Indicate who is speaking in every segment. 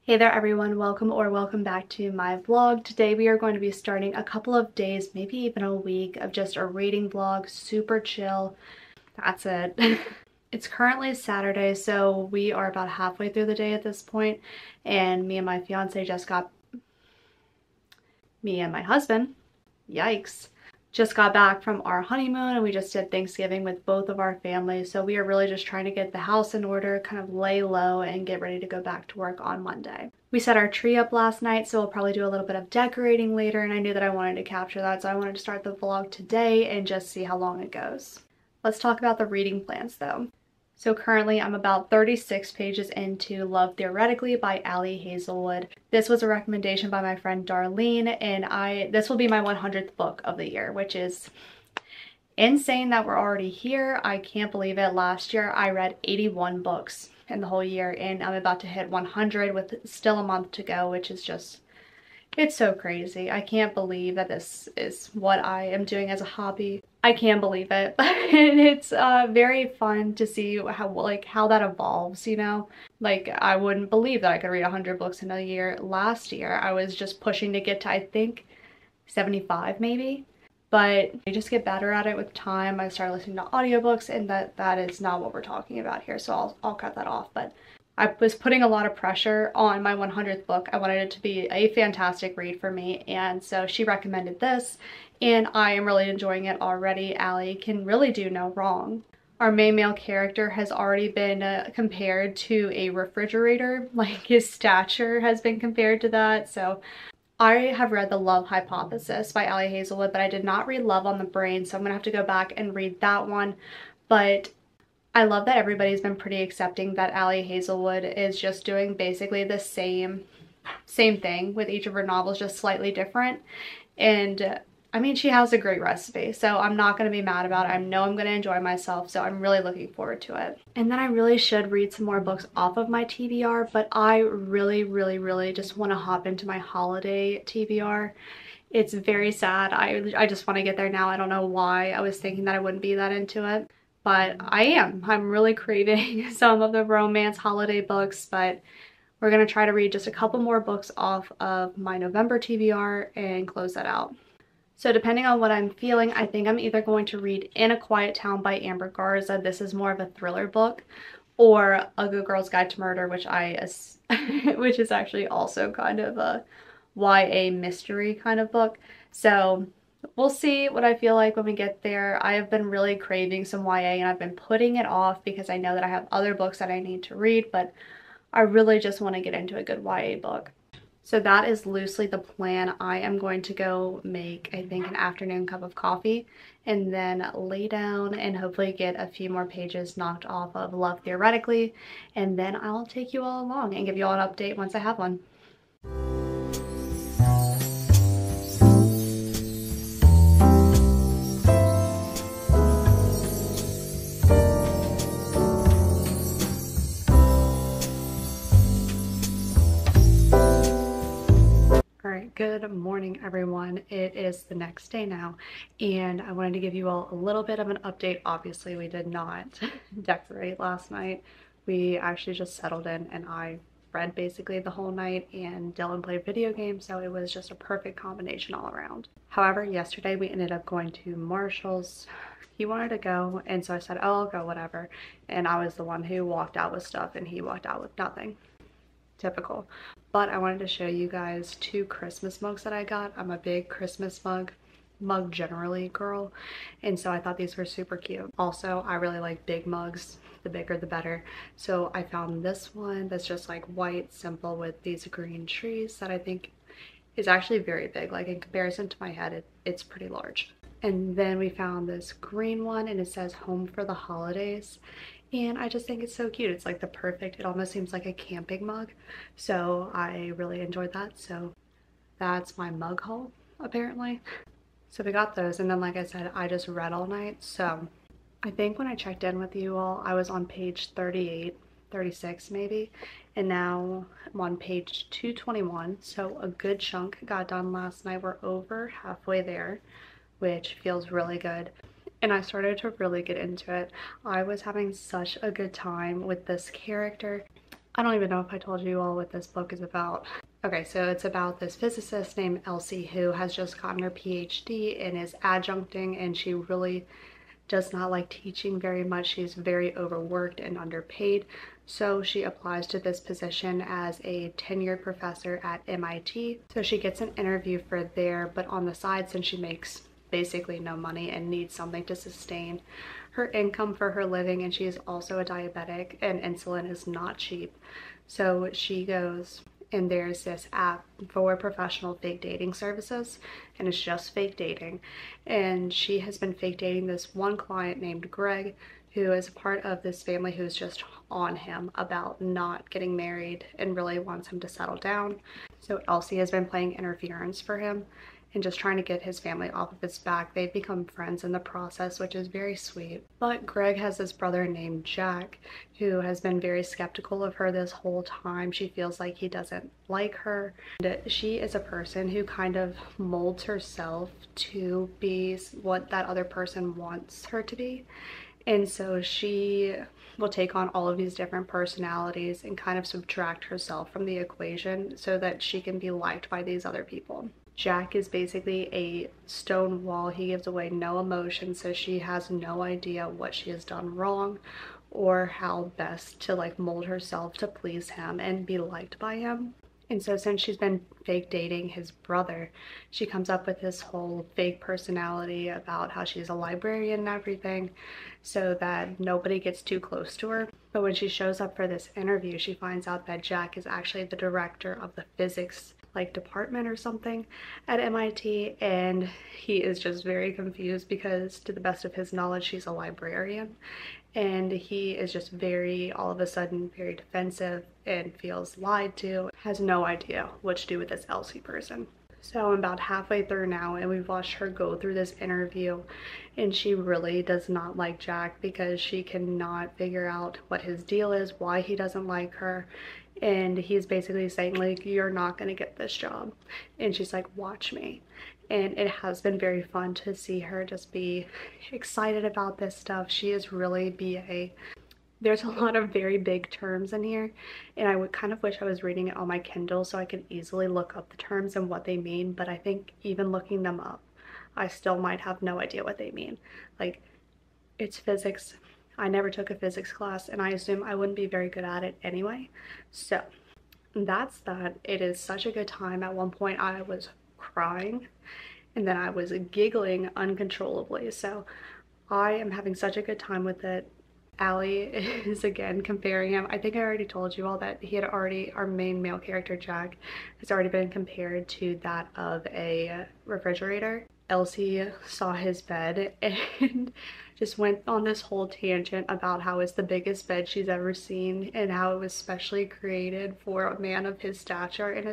Speaker 1: Hey there everyone, welcome back to my vlog. Today we are going to be starting a couple of days, maybe even a week, of just a reading vlog, super chill. That's it. It's currently Saturday, so we are about halfway through the day at this point, and me and my husband, yikes, just got back from our honeymoon, and we just did Thanksgiving with both of our families. So we are really just trying to get the house in order, kind of lay low, and get ready to go back to work on Monday. We set our tree up last night, so we'll probably do a little bit of decorating later, and I knew that I wanted to capture that, so I wanted to start the vlog today and just see how long it goes. Let's talk about the reading plans though. So currently I'm about 36 pages into Love Theoretically by Hazelwood. This was a recommendation by my friend Darlene, and this will be my 100th book of the year, which is insane that we're already here. I can't believe it. Last year I read 81 books in the whole year, and I'm about to hit 100 with still a month to go, which is just, it's so crazy. I can't believe that this is what I am doing as a hobby. I can't believe it. And it's very fun to see how that evolves, you know? Like, I wouldn't believe that I could read 100 books in a year. Last year I was just pushing to get to, I think, 75 maybe. But you just get better at it with time. I started listening to audiobooks, and that is not what we're talking about here, so I'll cut that off. But I was putting a lot of pressure on my 100th book. I wanted it to be a fantastic read for me, and so she recommended this, and I am really enjoying it already. Allie can really do no wrong. Our main male character has already been compared to a refrigerator, like his stature has been compared to that. So I have read The Love Hypothesis by Hazelwood, but I did not read Love on the Brain, so I'm gonna have to go back and read that one. But I love that everybody's been pretty accepting that Hazelwood is just doing basically the same thing with each of her novels, just slightly different. And I mean, she has a great recipe, so I'm not going to be mad about it. I know I'm going to enjoy myself, so I'm really looking forward to it. And then I really should read some more books off of my TBR, but I really just want to hop into my holiday TBR. It's very sad. I just want to get there now. I don't know why. I was thinking that I wouldn't be that into it, but I am. I'm really craving some of the romance holiday books, but we're going to try to read just a couple more books off of my November TBR and close that out. So depending on what I'm feeling, I think I'm either going to read In a Quiet Town by Amber Garza. This is more of a thriller book, or A Good Girl's Guide to Murder, which which is actually also kind of a YA mystery kind of book. So we'll see what I feel like when we get there. I have been really craving some YA, and I've been putting it off because I know that I have other books that I need to read, but I really just want to get into a good YA book. So that is loosely the plan. I am going to go make, I think, an afternoon cup of coffee and then lay down and hopefully get a few more pages knocked off of Love Theoretically, and then I'll take you all along and give you all an update once I have one. Good morning everyone. It is the next day now, and I wanted to give you all a little bit of an update. Obviously we did not decorate last night. We actually just settled in, and I read basically the whole night, and Dylan played video games, so it was just a perfect combination all around. However, yesterday we ended up going to Marshall's. He wanted to go, and so I said, oh, I'll go, whatever, and I was the one who walked out with stuff, and he walked out with nothing. Typical. But I wanted to show you guys two Christmas mugs that I got. I'm a big Christmas mug generally girl, and so I thought these were super cute. Also, I really like big mugs. The bigger the better. So I found this one that's just like white, simple, with these green trees that I think is actually very big. Like, in comparison to my head, it's pretty large. And then we found this green one, and it says Home for the Holidays. And I just think it's so cute. It's like the perfect, it almost seems like a camping mug. So I really enjoyed that. So that's my mug haul, apparently. So we got those, and then like I said, I just read all night. So I think when I checked in with you all, I was on page 38, 36 maybe. And now I'm on page 221. So a good chunk got done last night. We're over halfway there, which feels really good. And I started to really get into it. I was having such a good time with this character. I don't even know if I told you all what this book is about. Okay, so it's about this physicist named Elsie who has just gotten her PhD and is adjuncting, and she really does not like teaching very much. She's very overworked and underpaid. So she applies to this position as a tenured professor at MIT. So she gets an interview for there, but on the side, since she makes basically no money and needs something to sustain her income for her living, and she is also a diabetic and insulin is not cheap. So she goes, and there's this app for professional fake dating services, and it's just fake dating. And she has been fake dating this one client named Greg, who is a part of this family who's just on him about not getting married and really wants him to settle down. So Elsie has been playing interference for him and just trying to get his family off of his back. They've become friends in the process, which is very sweet. But Greg has this brother named Jack who has been very skeptical of her this whole time. She feels like he doesn't like her. And she is a person who kind of molds herself to be what that other person wants her to be. And so she will take on all of these different personalities and kind of subtract herself from the equation so that she can be liked by these other people. Jack is basically a stone wall. He gives away no emotion, so she has no idea what she has done wrong or how best to like mold herself to please him and be liked by him. And so since she's been fake dating his brother, she comes up with this whole fake personality about how she's a librarian and everything so that nobody gets too close to her. But when she shows up for this interview, she finds out that Jack is actually the director of the physics department or something at MIT, and he is just very confused because to the best of his knowledge she's a librarian, and he is just very all of a sudden very defensive and feels lied to, has no idea what to do with this Elsie person. So I'm about halfway through now and we've watched her go through this interview, and she really does not like Jack because she cannot figure out what his deal is, why he doesn't like her. And he's basically saying like, you're not gonna get this job. And she's like, watch me. And it has been very fun to see her just be excited about this stuff. She is really BA. There's a lot of very big terms in here, and I would kind of wish I was reading it on my Kindle so I could easily look up the terms and what they mean, but I think even looking them up, I still might have no idea what they mean. Like, it's physics. I never took a physics class, and I assume I wouldn't be very good at it anyway. So that's that. It is such a good time. At one point I was crying and then I was giggling uncontrollably. So I am having such a good time with it. Allie is again comparing him. I think I already told you all that he had already, our main male character Jack has already been compared to that of a refrigerator. Elsie saw his bed and just went on this whole tangent about how it's the biggest bed she's ever seen and how it was specially created for a man of his stature, and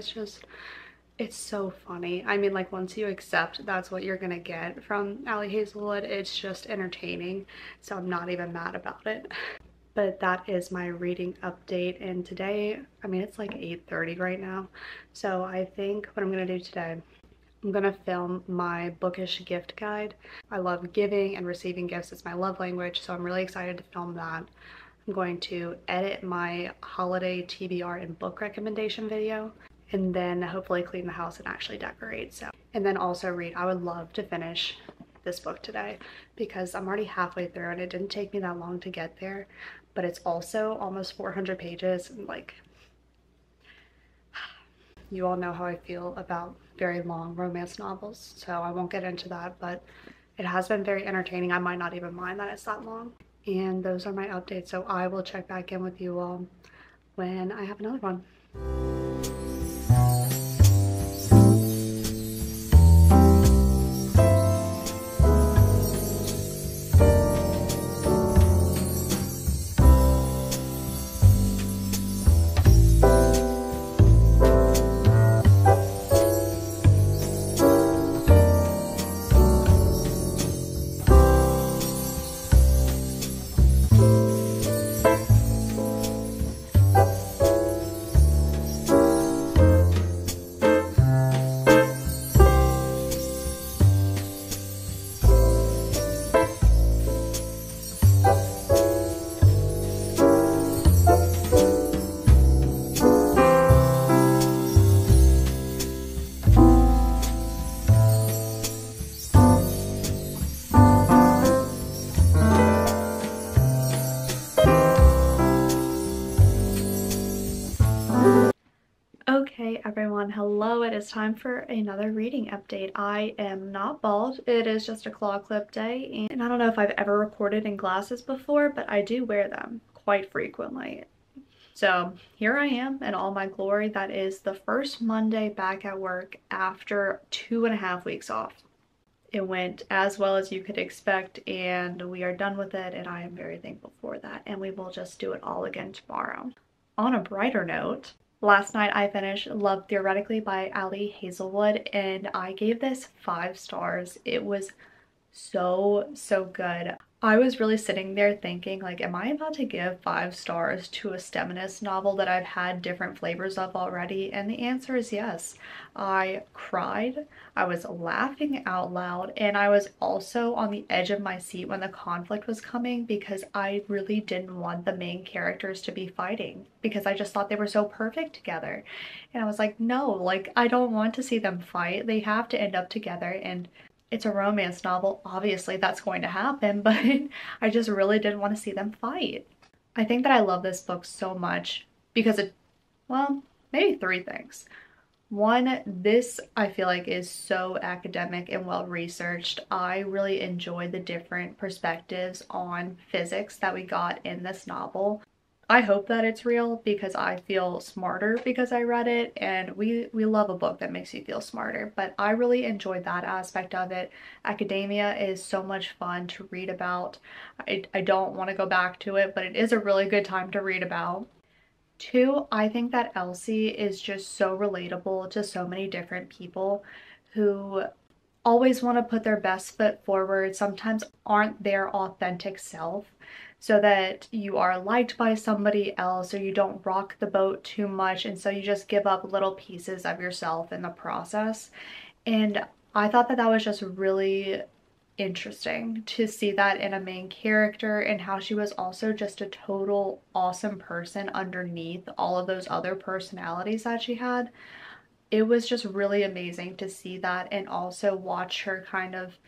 Speaker 1: it's so funny. I mean, like, once you accept that's what you're gonna get from Allie Hazelwood, it's just entertaining, so I'm not even mad about it. But that is my reading update, and today, I mean, it's like 8:30 right now, so I think what I'm gonna do today, I'm gonna film my bookish gift guide. I love giving and receiving gifts. It's my love language, so I'm really excited to film that. I'm going to edit my holiday TBR and book recommendation video, and then hopefully clean the house and actually decorate. So, and then also read. I would love to finish this book today because I'm already halfway through and it didn't take me that long to get there, but it's also almost 400 pages, and like, you all know how I feel about very long romance novels, so I won't get into that, but it has been very entertaining. I might not even mind that it's that long. And those are my updates, so I will check back in with you all when I have another one. is time for another reading update. I am not bald. It is just a claw clip day, and I don't know if I've ever recorded in glasses before, but I do wear them quite frequently. So here I am in all my glory. That is the first Monday back at work after 2.5 weeks off. It went as well as you could expect, and we are done with it, and I am very thankful for that, and we will just do it all again tomorrow. On a brighter note, last night I finished Love Theoretically by Hazelwood, and I gave this 5 stars. It was so good. I was really sitting there thinking, like, am I about to give 5 stars to a STEMinist novel that I've had different flavors of already? And the answer is yes. I cried, I was laughing out loud, and I was also on the edge of my seat when the conflict was coming because I really didn't want the main characters to be fighting because I just thought they were so perfect together. And I was like, no, like, I don't want to see them fight. They have to end up together, and it's a romance novel. Obviously that's going to happen, but I just really didn't want to see them fight. I think that I love this book so much because well, maybe 3 things. One, this I feel like is so academic and well researched. I really enjoyed the different perspectives on physics that we got in this novel. I hope that it's real because I feel smarter because I read it, and we love a book that makes you feel smarter, but I really enjoyed that aspect of it. Academia is so much fun to read about. I don't want to go back to it, but it is a really good time to read about. 2, I think that Elsie is just so relatable to so many different people who always want to put their best foot forward, sometimes aren't their authentic self, so that you are liked by somebody else or you don't rock the boat too much, and so you just give up little pieces of yourself in the process. And I thought that that was just really interesting to see that in a main character, and how she was also just a total awesome person underneath all of those other personalities that she had. It was just really amazing to see that, and also watch her kind of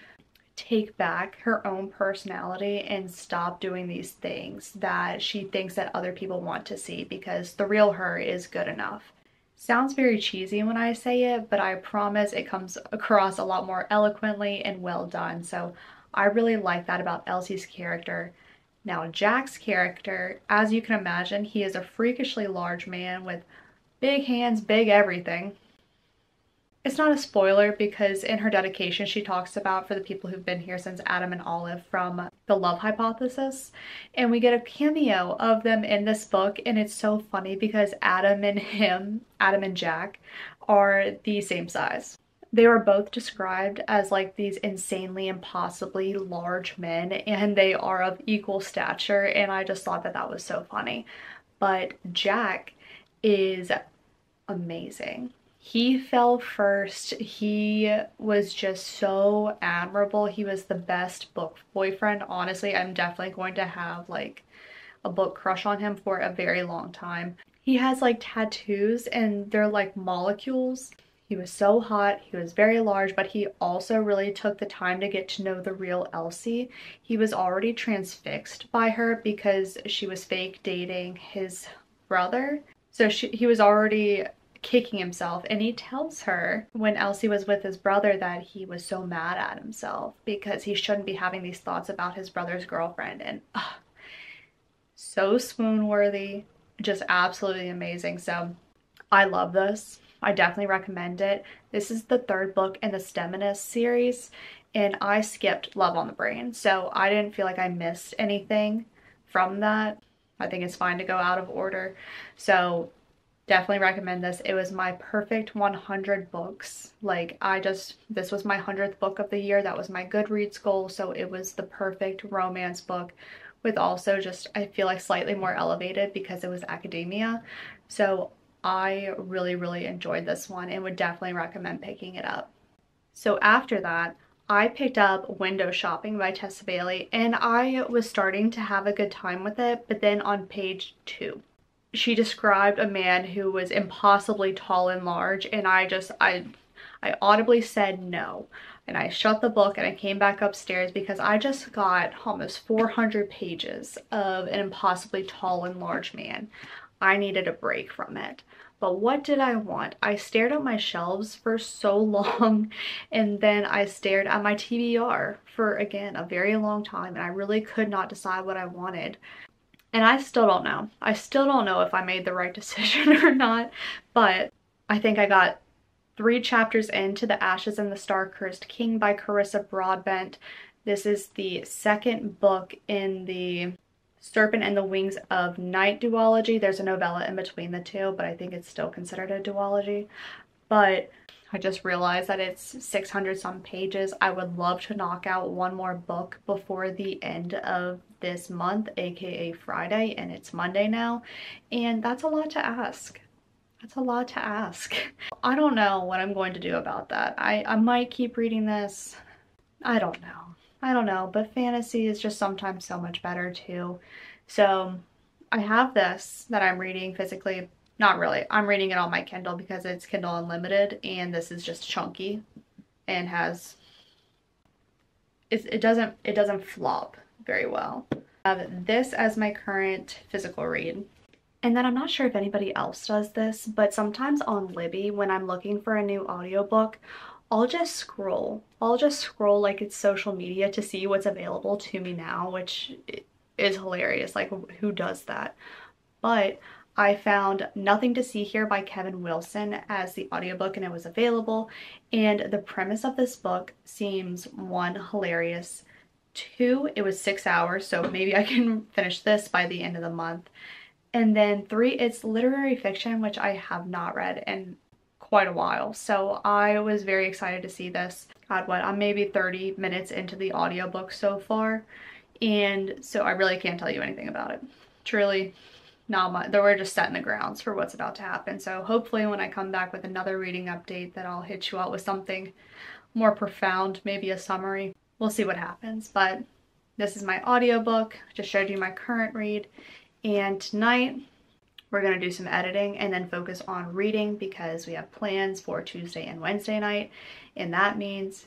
Speaker 1: take back her own personality and stop doing these things that she thinks that other people want to see, because the real her is good enough. Sounds very cheesy when I say it, but I promise it comes across a lot more eloquently and well done. So I really like that about Elsie's character. Now Jack's character, as you can imagine, he is a freakishly large man with big hands, big everything. It's not a spoiler because in her dedication she talks about, for the people who've been here since Adam and Olive from The Love Hypothesis, and we get a cameo of them in this book, and it's so funny because Adam and Jack are the same size. They were both described as like these insanely impossibly large men, and they are of equal stature, and I just thought that that was so funny. But Jack is amazing. He fell first. He was just so admirable. He was the best book boyfriend. Honestly, I'm definitely going to have like a book crush on him for a very long time. He has like tattoos and they're like molecules. He was so hot. He was very large, but he also really took the time to get to know the real Elsie. He was already transfixed by her because she was fake dating his brother. So he was already kicking himself, and he tells her when Elsie was with his brother that he was so mad at himself because he shouldn't be having these thoughts about his brother's girlfriend. And so swoon worthy, just absolutely amazing. So I love this. I definitely recommend it. This is the 3rd book in the STEMinist series, and I skipped Love on the Brain, so I didn't feel like I missed anything from that. I think it's fine to go out of order. So definitely recommend this. It was my perfect 100 books. Like this was my 100th book of the year. That was my Goodreads goal. So it was the perfect romance book with also just, I feel like, slightly more elevated because it was academia. So I really enjoyed this one and would definitely recommend picking it up. So after that, I picked up Window Shopping by Tessa Bailey, and I was starting to have a good time with it, but then on page 2, she described a man who was impossibly tall and large, and I audibly said no. And I shut the book and I came back upstairs because I just got almost 400 pages of an impossibly tall and large man. I needed a break from it. But what did I want? I stared at my shelves for so long, and then I stared at my TBR for, again, a very long time, and I really could not decide what I wanted. And I still don't know. I still don't know if I made the right decision or not, but I think I got 3 chapters into The Ashes and the Star-Cursed King by Carissa Broadbent. This is the second book in the Serpent and the Wings of Night duology. There's a novella in between the two, but I think it's still considered a duology. But I just realized that it's 600 some pages. I would love to knock out one more book before the end of this month, aka Friday, and it's Monday now, and that's a lot to ask. That's a lot to ask. I don't know what I'm going to do about that. I might keep reading this. I don't know. I don't know, but fantasy is just sometimes so much better too. So I have this that I'm reading physically. Not really. I'm reading it on my Kindle because it's Kindle Unlimited, and this is just chunky and has it doesn't flop very well. I have this as my current physical read. And then I'm not sure if anybody else does this, but sometimes on Libby when I'm looking for a new audiobook, I'll just scroll like it's social media to see what's available to me now, which is hilarious. Like, who does that? But I found Nothing to See Here by Kevin Wilson as the audiobook, and it was available. And the premise of this book seems, 1, hilarious, 2, it was 6 hours, so maybe I can finish this by the end of the month. And then 3, it's literary fiction, which I have not read in quite a while. So I was very excited to see this. God, what, I'm maybe 30 minutes into the audiobook so far. And so I really can't tell you anything about it. Truly not much. We're just setting the grounds for what's about to happen. So hopefully when I come back with another reading update that I'll hit you out with something more profound, maybe a summary. We'll see what happens. But this is my audiobook. Just showed you my current read. And tonight we're going to do some editing and then focus on reading because we have plans for Tuesday and Wednesday night, and that means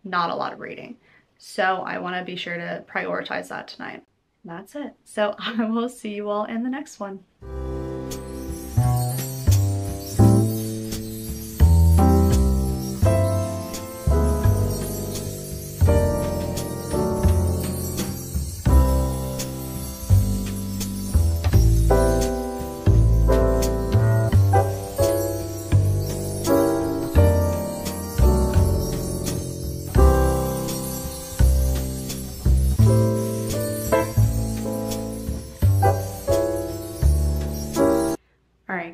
Speaker 1: not a lot of reading. So I want to be sure to prioritize that tonight. And that's it. So I will see you all in the next one.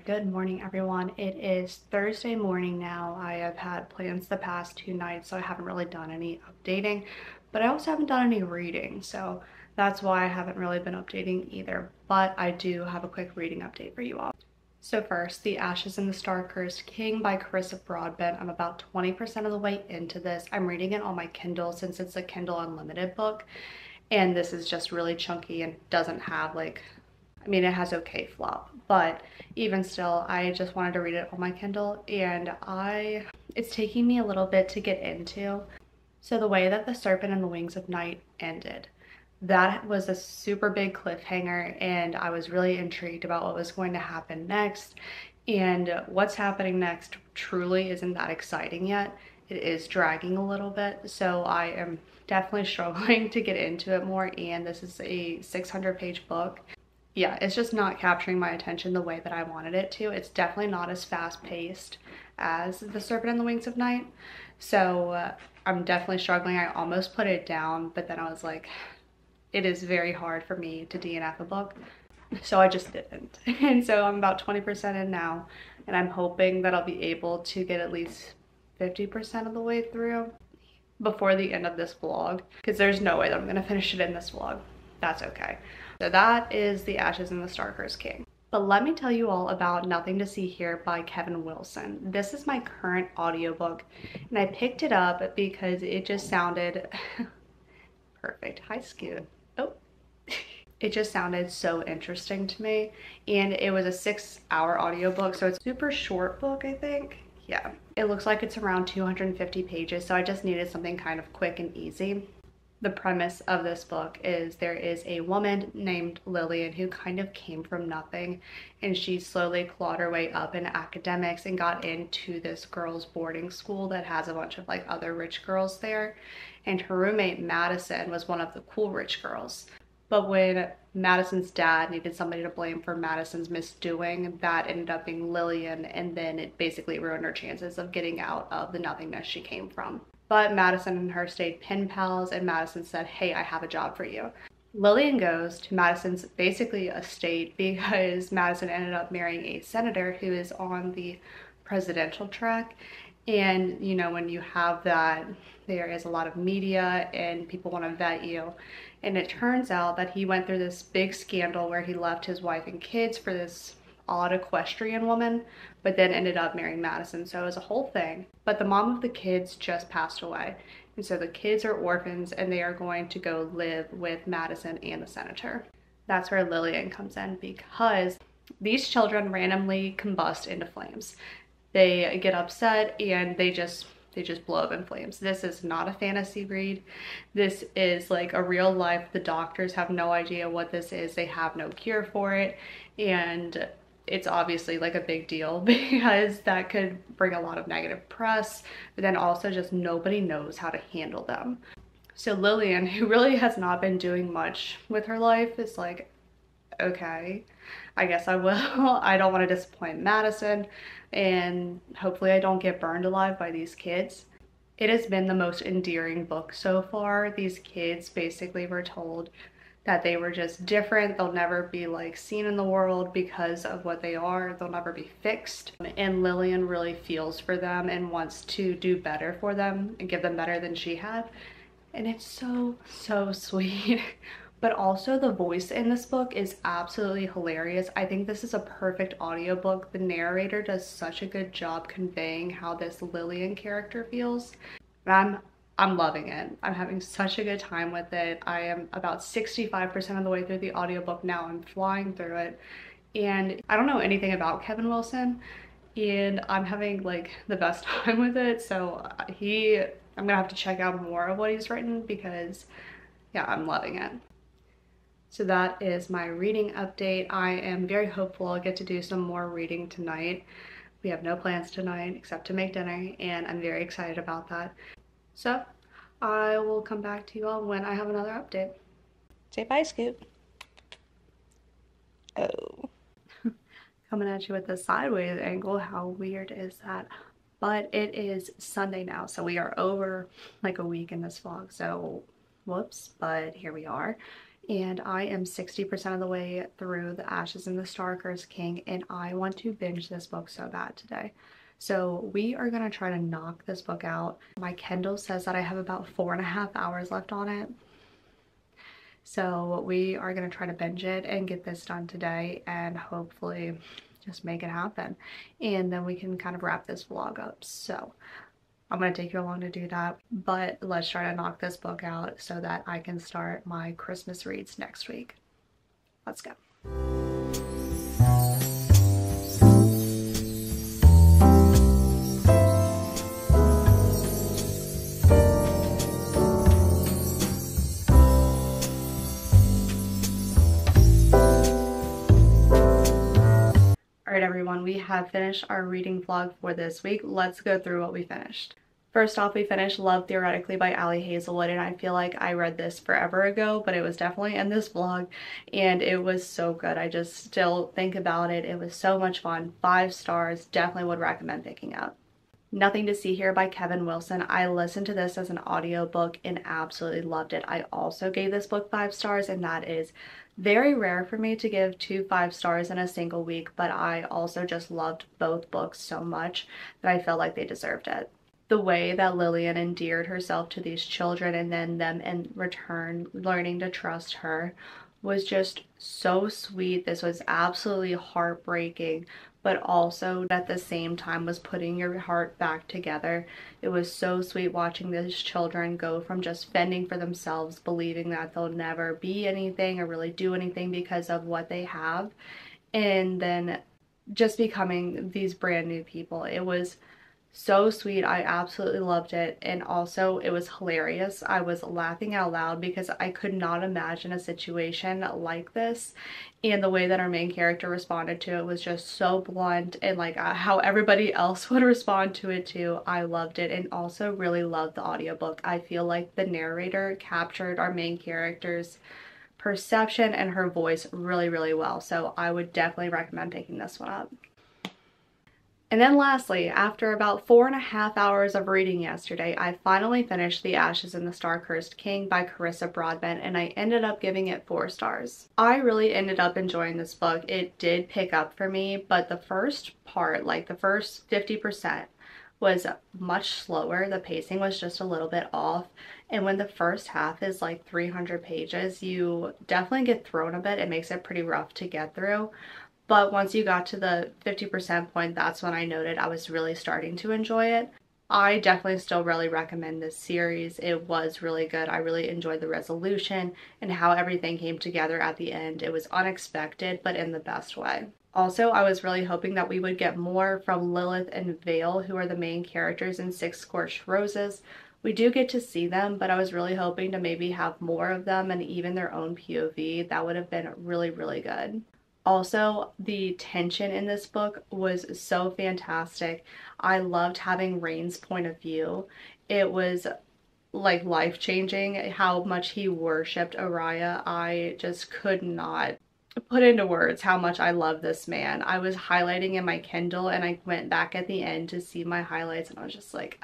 Speaker 1: Good morning, everyone. It is Thursday morning now. I have had plans the past 2 nights, so I haven't really done any updating, but I also haven't done any reading, so that's why I haven't really been updating either. But I do have a quick reading update for you all. So first, The Ashes and the Star-Cursed King by Carissa Broadbent. I'm about 20% of the way into this. I'm reading it on my Kindle since it's a Kindle Unlimited book, and this is just really chunky and doesn't have like, I mean, it has okay flop, but even still, I just wanted to read it on my Kindle, and it's taking me a little bit to get into. So the way that The Serpent and the Wings of Night ended, that was a super big cliffhanger, and I was really intrigued about what was going to happen next. And what's happening next truly isn't that exciting yet. It is dragging a little bit, so I am definitely struggling to get into it more, and this is a 600-page book. Yeah, it's just not capturing my attention the way that I wanted it to. It's definitely not as fast-paced as The Serpent and the Wings of Night. So I'm definitely struggling. I almost put it down, but then I was like, it is very hard for me to DNF a book. So I just didn't. And so I'm about 20% in now, and I'm hoping that I'll be able to get at least 50% of the way through before the end of this vlog, because there's no way that I'm going to finish it in this vlog. That's okay. So that is The Ashes and the Star-Cursed King. But let me tell you all about Nothing to See Here by Kevin Wilson. This is my current audiobook, and I picked it up because it just sounded perfect. Hi, Scoot. Oh. It just sounded so interesting to me, and it was a 6-hour audiobook, so it's a super short book, I think. Yeah. It looks like it's around 250 pages, so I just needed something kind of quick and easy. The premise of this book is there is a woman named Lillian who kind of came from nothing, and she slowly clawed her way up in academics and got into this girls' boarding school that has a bunch of like other rich girls there. And her roommate Madison was one of the cool rich girls. But when Madison's dad needed somebody to blame for Madison's misdoing, that ended up being Lillian, and then it basically ruined her chances of getting out of the nothingness she came from. But Madison and her stayed pen pals, and Madison said, hey, I have a job for you. Lillian goes to Madison's basically estate because Madison ended up marrying a senator who is on the presidential track. And you know, when you have that, there is a lot of media and people want to vet you. And it turns out that he went through this big scandal where he left his wife and kids for this odd equestrian woman, but then ended up marrying Madison. So it was a whole thing. But the mom of the kids just passed away. And so the kids are orphans and they are going to go live with Madison and the senator. That's where Lillian comes in, because these children randomly combust into flames. They get upset and they just blow up in flames. This is not a fantasy read. This is like a real life. The doctors have no idea what this is. They have no cure for it. And it's obviously like a big deal because that could bring a lot of negative press, but then also just nobody knows how to handle them. So Lillian, who really has not been doing much with her life, is like, okay, I guess I will. I don't want to disappoint Madison, and hopefully I don't get burned alive by these kids. It has been the most endearing book so far. These kids basically were told that they were just different. They'll never be like seen in the world because of what they are. They'll never be fixed. And Lillian really feels for them and wants to do better for them and give them better than she had. And it's so, so sweet. But also the voice in this book is absolutely hilarious. I think this is a perfect audiobook. The narrator does such a good job conveying how this Lillian character feels. I'm loving it. I'm having such a good time with it. I am about 65% of the way through the audiobook now. I'm flying through it. And I don't know anything about Kevin Wilson, and I'm having like the best time with it. So I'm gonna have to check out more of what he's written because yeah, I'm loving it. So that is my reading update. I am very hopeful I'll get to do some more reading tonight. We have no plans tonight except to make dinner, and I'm very excited about that. So I will come back to you all when I have another update. Say bye, Scoop. Oh. Coming at you with the sideways angle. How weird is that? But it is Sunday now, so we are over like a week in this vlog. So whoops, but here we are. And I am 60% of the way through The Ashes and the Star Cursed King, and I want to binge this book so bad today. So we are gonna try to knock this book out. My Kindle says that I have about 4.5 hours left on it. So we are gonna try to binge it and get this done today and hopefully just make it happen. And then we can kind of wrap this vlog up. So I'm gonna take you along to do that, but let's try to knock this book out so that I can start my Christmas reads next week. Let's go. Alright everyone, we have finished our reading vlog for this week. Let's go through what we finished. First off, we finished Love Theoretically by Hazelwood, and I feel like I read this forever ago, but it was definitely in this vlog, and it was so good. I just still think about it. It was so much fun. 5 stars. Definitely would recommend picking up. Nothing to See Here by Kevin Wilson. I listened to this as an audiobook and absolutely loved it. I also gave this book 5 stars, and that is very rare for me to give 2 5 stars in a single week, but I also just loved both books so much that I felt like they deserved it. The way that Lillian endeared herself to these children and then them in return learning to trust her was just so sweet. This was absolutely heartbreaking, but also at the same time was putting your heart back together. It was so sweet watching these children go from just fending for themselves, believing that they'll never be anything or really do anything because of what they have, and then just becoming these brand new people. It was So sweet. I absolutely loved it. And also, it was hilarious. I was laughing out loud because I could not imagine a situation like this. And the way that our main character responded to it was just so blunt, and like how everybody else would respond to it too. I loved it, and also really loved the audiobook. I feel like the narrator captured our main character's perception and her voice really, really well. So I would definitely recommend picking this one up. And then lastly, after about 4.5 hours of reading yesterday, I finally finished The Ashes in the Star-Cursed King by Carissa Broadbent, and I ended up giving it 4 stars. I really ended up enjoying this book. It did pick up for me, but the first part, like the first 50%, was much slower. The pacing was just a little bit off. And when the first half is like 300 pages, you definitely get thrown a bit. It makes it pretty rough to get through. But once you got to the 50% point, that's when I noted I was really starting to enjoy it. I definitely still really recommend this series. It was really good. I really enjoyed the resolution and how everything came together at the end. It was unexpected, but in the best way. Also, I was really hoping that we would get more from Lilith and Vale, who are the main characters in Six Scorched Roses. We do get to see them, but I was really hoping to maybe have more of them and even their own POV. That would have been really, really good. Also, the tension in this book was so fantastic. I loved having Rain's point of view. It was like life-changing how much he worshipped Araya. I just could not put into words how much I love this man. I was highlighting in my Kindle and I went back at the end to see my highlights and I was just like,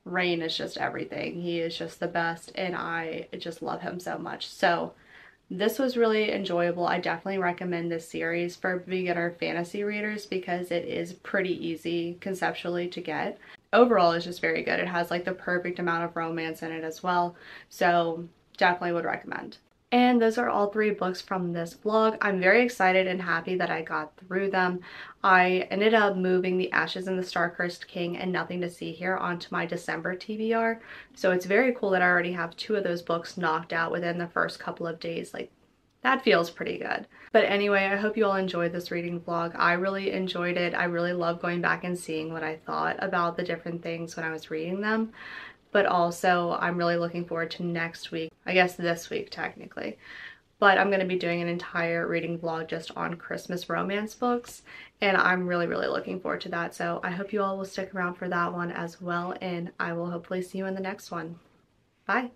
Speaker 1: Rain is just everything. He is just the best and I just love him so much. So this was really enjoyable. I definitely recommend this series for beginner fantasy readers because it is pretty easy conceptually to get. Overall, it's just very good. It has like the perfect amount of romance in it as well. So definitely would recommend. And those are all 3 books from this vlog. I'm very excited and happy that I got through them. I ended up moving The Ashes in the Star-Cursed King and Nothing to See Here onto my December TBR. So it's very cool that I already have 2 of those books knocked out within the first couple of days. Like, that feels pretty good. But anyway, I hope you all enjoyed this reading vlog. I really enjoyed it. I really love going back and seeing what I thought about the different things when I was reading them. But also I'm really looking forward to next week, I guess this week technically. But I'm going to be doing an entire reading vlog just on Christmas romance books, and I'm really, really looking forward to that. So I hope you all will stick around for that one as well, and I will hopefully see you in the next one. Bye!